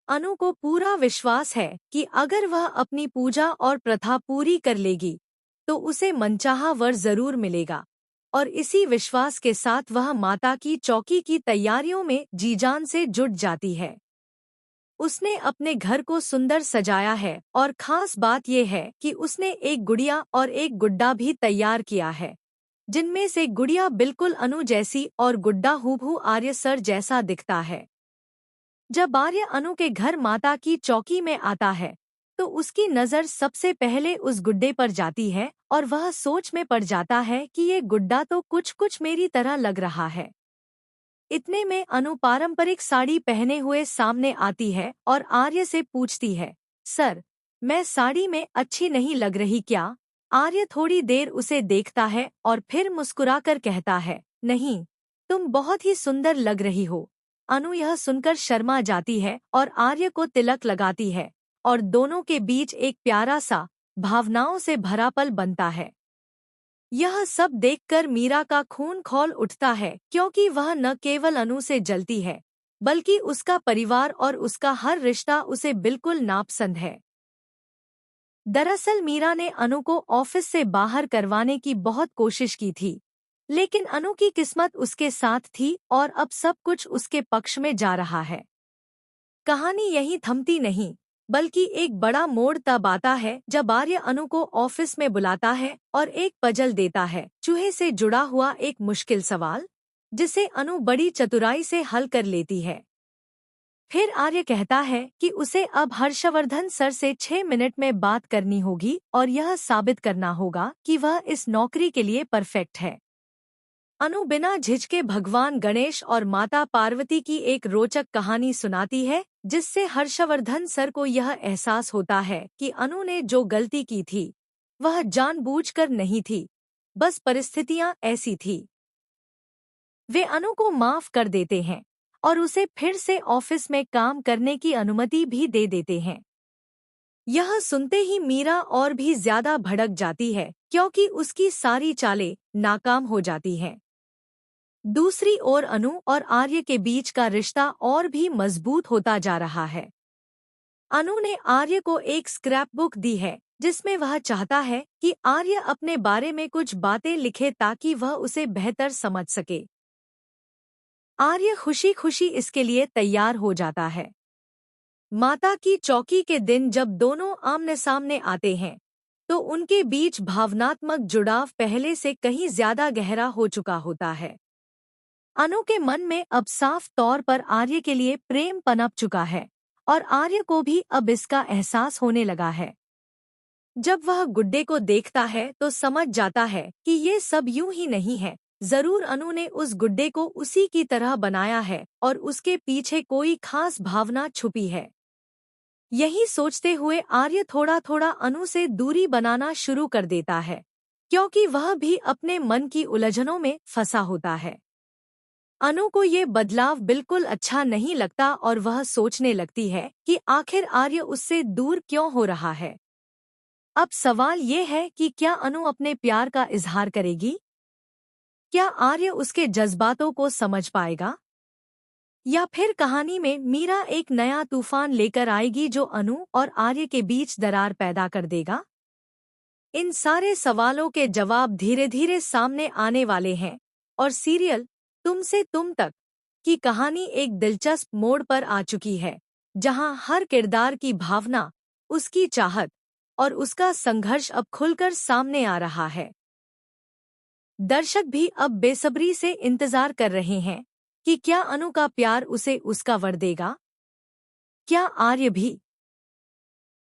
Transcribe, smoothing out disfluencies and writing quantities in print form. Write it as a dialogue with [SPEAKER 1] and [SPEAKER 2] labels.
[SPEAKER 1] अनु को पूरा विश्वास है कि अगर वह अपनी पूजा और प्रथा पूरी कर लेगी तो उसे मनचाहा वर जरूर मिलेगा, और इसी विश्वास के साथ वह माता की चौकी की तैयारियों में जी जान से जुट जाती है। उसने अपने घर को सुंदर सजाया है और खास बात यह है कि उसने एक गुड़िया और एक गुड्डा भी तैयार किया है, जिनमें से गुड़िया बिल्कुल अनु जैसी और गुड्डा हूबहू आर्य सर जैसा दिखता है। जब आर्य अनु के घर माता की चौकी में आता है तो उसकी नज़र सबसे पहले उस गुड्डे पर जाती है और वह सोच में पड़ जाता है कि ये गुड्डा तो कुछ कुछ मेरी तरह लग रहा है। इतने में अनु पारंपरिक साड़ी पहने हुए सामने आती है और आर्य से पूछती है, सर, मैं साड़ी में अच्छी नहीं लग रही क्या? आर्य थोड़ी देर उसे देखता है और फिर मुस्कुराकर कहता है, नहीं, तुम बहुत ही सुंदर लग रही हो। अनु यह सुनकर शर्मा जाती है और आर्य को तिलक लगाती है और दोनों के बीच एक प्यारा सा भावनाओं से भरा पल बनता है। यह सब देखकर मीरा का खून खौल उठता है, क्योंकि वह न केवल अनु से जलती है बल्कि उसका परिवार और उसका हर रिश्ता उसे बिल्कुल नापसंद है। दरअसल मीरा ने अनु को ऑफिस से बाहर करवाने की बहुत कोशिश की थी, लेकिन अनु की किस्मत उसके साथ थी और अब सब कुछ उसके पक्ष में जा रहा है। कहानी यहीं थमती नहीं, बल्कि एक बड़ा मोड़ तब आता है जब आर्य अनु को ऑफिस में बुलाता है और एक पजल देता है, चूहे से जुड़ा हुआ एक मुश्किल सवाल, जिसे अनु बड़ी चतुराई से हल कर लेती है। फिर आर्य कहता है कि उसे अब हर्षवर्धन सर से 6 मिनट में बात करनी होगी और यह साबित करना होगा कि वह इस नौकरी के लिए परफेक्ट है। अनु बिना झिझके भगवान गणेश और माता पार्वती की एक रोचक कहानी सुनाती है, जिससे हर्षवर्धन सर को यह एहसास होता है कि अनु ने जो गलती की थी वह जानबूझकर नहीं थी, बस परिस्थितियां ऐसी थी। वे अनु को माफ कर देते हैं और उसे फिर से ऑफिस में काम करने की अनुमति भी दे देते हैं। यह सुनते ही मीरा और भी ज्यादा भड़क जाती है, क्योंकि उसकी सारी चालें नाकाम हो जाती हैं। दूसरी ओर अनु और आर्य के बीच का रिश्ता और भी मजबूत होता जा रहा है। अनु ने आर्य को एक स्क्रैप बुक दी है जिसमें वह चाहता है कि आर्य अपने बारे में कुछ बातें लिखे ताकि वह उसे बेहतर समझ सके। आर्य खुशी खुशी इसके लिए तैयार हो जाता है। माता की चौकी के दिन जब दोनों आमने सामने आते हैं तो उनके बीच भावनात्मक जुड़ाव पहले से कहीं ज्यादा गहरा हो चुका होता है। अनु के मन में अब साफ तौर पर आर्य के लिए प्रेम पनप चुका है और आर्य को भी अब इसका एहसास होने लगा है। जब वह गुड्डे को देखता है तो समझ जाता है कि ये सब यूं ही नहीं है, जरूर अनु ने उस गुड्डे को उसी की तरह बनाया है और उसके पीछे कोई खास भावना छुपी है। यही सोचते हुए आर्य थोड़ा थोड़ा अनु से दूरी बनाना शुरू कर देता है, क्योंकि वह भी अपने मन की उलझनों में फंसा होता है। अनु को ये बदलाव बिल्कुल अच्छा नहीं लगता और वह सोचने लगती है कि आखिर आर्य उससे दूर क्यों हो रहा है। अब सवाल ये है कि क्या अनु अपने प्यार का इजहार करेगी? क्या आर्य उसके जज्बातों को समझ पाएगा? या फिर कहानी में मीरा एक नया तूफान लेकर आएगी जो अनु और आर्य के बीच दरार पैदा कर देगा? इन सारे सवालों के जवाब धीरे धीरे सामने आने वाले हैं और सीरियल तुमसे तुम तक की कहानी एक दिलचस्प मोड़ पर आ चुकी है, जहां हर किरदार की भावना, उसकी चाहत और उसका संघर्ष अब खुलकर सामने आ रहा है। दर्शक भी अब बेसब्री से इंतजार कर रहे हैं कि क्या अनु का प्यार उसे उसका वर देगा? क्या आर्य भी